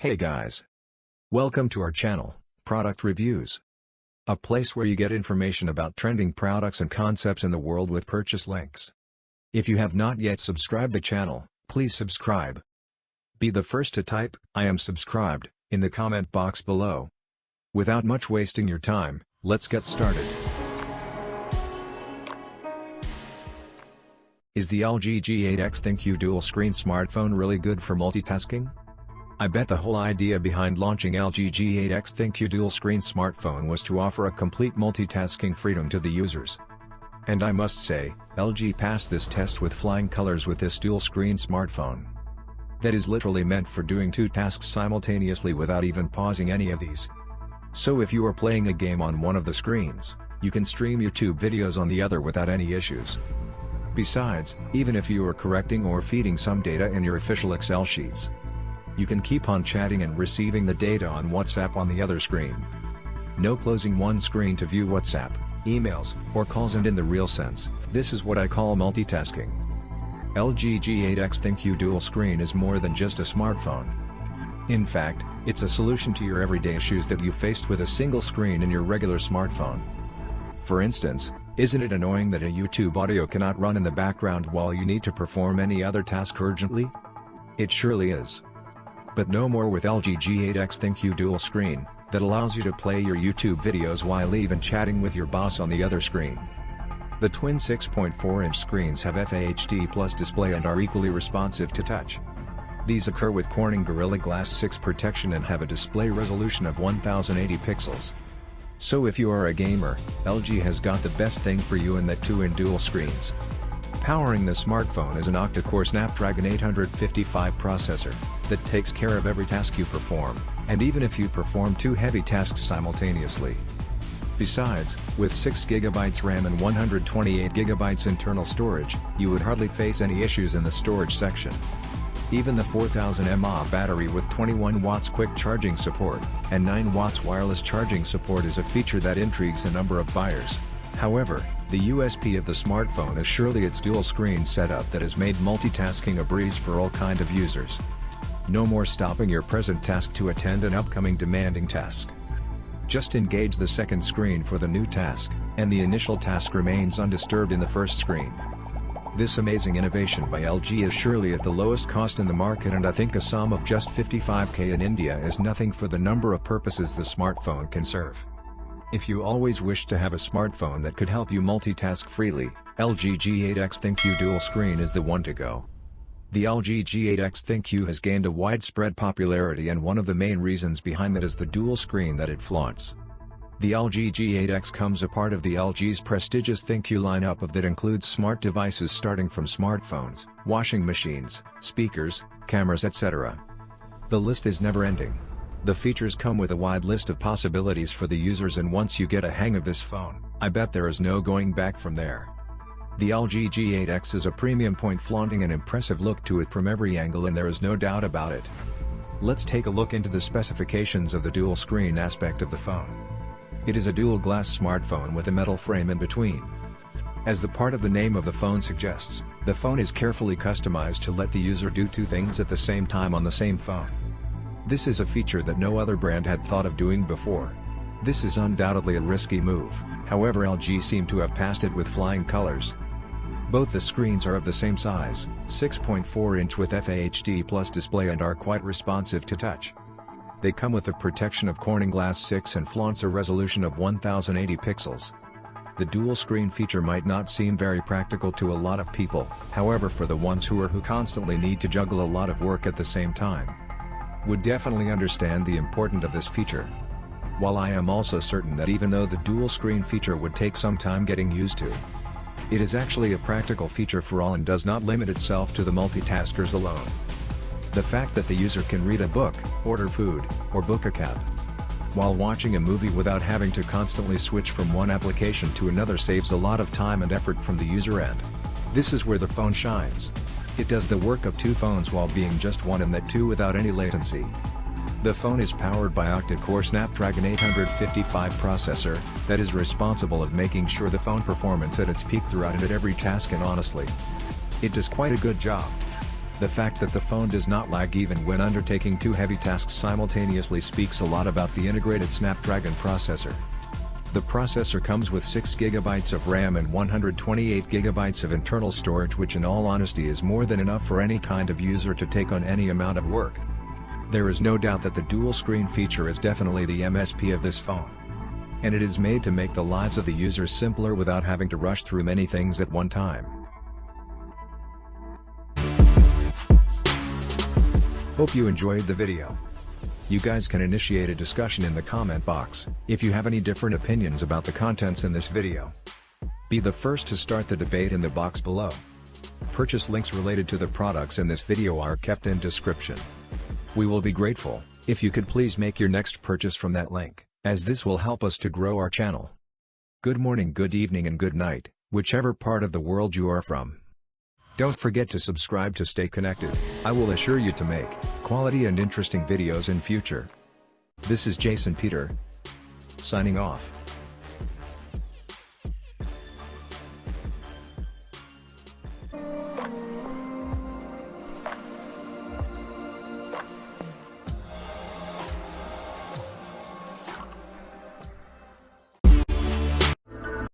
Hey guys! Welcome to our channel, Product Reviews. A place where you get information about trending products and concepts in the world with purchase links. If you have not yet subscribed the channel, please subscribe. Be the first to type, "I am subscribed," in the comment box below. Without much wasting your time, let's get started. Is the LG G8X ThinQ dual screen smartphone really good for multitasking? I bet the whole idea behind launching LG G8X ThinQ dual screen smartphone was to offer a complete multitasking freedom to the users. And I must say, LG passed this test with flying colors with this dual screen smartphone. That is literally meant for doing two tasks simultaneously without even pausing any of these. So if you are playing a game on one of the screens, you can stream YouTube videos on the other without any issues. Besides, even if you are correcting or feeding some data in your official Excel sheets, you can keep on chatting and receiving the data on WhatsApp on the other screen. No closing one screen to view WhatsApp, emails, or calls, and in the real sense, this is what I call multitasking. LG G8X ThinQ dual screen is more than just a smartphone. In fact, it's a solution to your everyday issues that you faced with a single screen in your regular smartphone. For instance, isn't it annoying that a YouTube audio cannot run in the background while you need to perform any other task urgently? It surely is. But no more with LG G8X ThinQ dual screen, that allows you to play your YouTube videos while even chatting with your boss on the other screen. The twin 6.4-inch screens have FHD Plus display and are equally responsive to touch. These occur with Corning Gorilla Glass 6 protection and have a display resolution of 1080 pixels. So if you are a gamer, LG has got the best thing for you in that two-in dual screens. Powering the smartphone is an octa-core Snapdragon 855 processor, that takes care of every task you perform, and even if you perform two heavy tasks simultaneously. Besides, with 6GB RAM and 128GB internal storage, you would hardly face any issues in the storage section. Even the 4000 mAh battery with 21 watts quick charging support, and 9 watts wireless charging support is a feature that intrigues a number of buyers. However, the USP of the smartphone is surely its dual screen setup that has made multitasking a breeze for all kind of users. No more stopping your present task to attend an upcoming demanding task. Just engage the second screen for the new task, and the initial task remains undisturbed in the first screen. This amazing innovation by LG is surely at the lowest cost in the market, and I think a sum of just 55k in India is nothing for the number of purposes the smartphone can serve. If you always wished to have a smartphone that could help you multitask freely, LG G8X ThinQ dual screen is the one to go. The LG G8X ThinQ has gained a widespread popularity, and one of the main reasons behind that is the dual screen that it flaunts. The LG G8X comes a part of the LG's prestigious ThinQ lineup that includes smart devices starting from smartphones, washing machines, speakers, cameras, etc. The list is never ending. The features come with a wide list of possibilities for the users, and once you get a hang of this phone, I bet there is no going back from there. The LG G8X is a premium point, flaunting an impressive look to it from every angle, and there is no doubt about it. Let's take a look into the specifications of the dual screen aspect of the phone. It is a dual glass smartphone with a metal frame in between. As the part of the name of the phone suggests, the phone is carefully customized to let the user do two things at the same time on the same phone. This is a feature that no other brand had thought of doing before. This is undoubtedly a risky move, however LG seem to have passed it with flying colors. Both the screens are of the same size, 6.4-inch with FHD Plus display, and are quite responsive to touch. They come with the protection of Corning Glass 6 and flaunts a resolution of 1080 pixels. The dual screen feature might not seem very practical to a lot of people, however for the ones who constantly need to juggle a lot of work at the same time, would definitely understand the importance of this feature. While I am also certain that even though the dual screen feature would take some time getting used to, it is actually a practical feature for all and does not limit itself to the multitaskers alone. The fact that the user can read a book, order food, or book a cab while watching a movie without having to constantly switch from one application to another saves a lot of time and effort from the user end. This is where the phone shines. It does the work of two phones while being just one, and that too without any latency. The phone is powered by octa-core Snapdragon 855 processor, that is responsible of making sure the phone performance at its peak throughout and at every task, and honestly, it does quite a good job. The fact that the phone does not lag even when undertaking two heavy tasks simultaneously speaks a lot about the integrated Snapdragon processor. The processor comes with 6GB of RAM and 128GB of internal storage, which in all honesty is more than enough for any kind of user to take on any amount of work. There is no doubt that the dual screen feature is definitely the MSP of this phone. And it is made to make the lives of the users simpler without having to rush through many things at one time. Hope you enjoyed the video. You guys can initiate a discussion in the comment box, if you have any different opinions about the contents in this video. Be the first to start the debate in the box below. Purchase links related to the products in this video are kept in description. We will be grateful, if you could please make your next purchase from that link, as this will help us to grow our channel. Good morning, good evening and good night, whichever part of the world you are from. Don't forget to subscribe to stay connected. I will assure you to make quality and interesting videos in future. This is Jason Peter, signing off.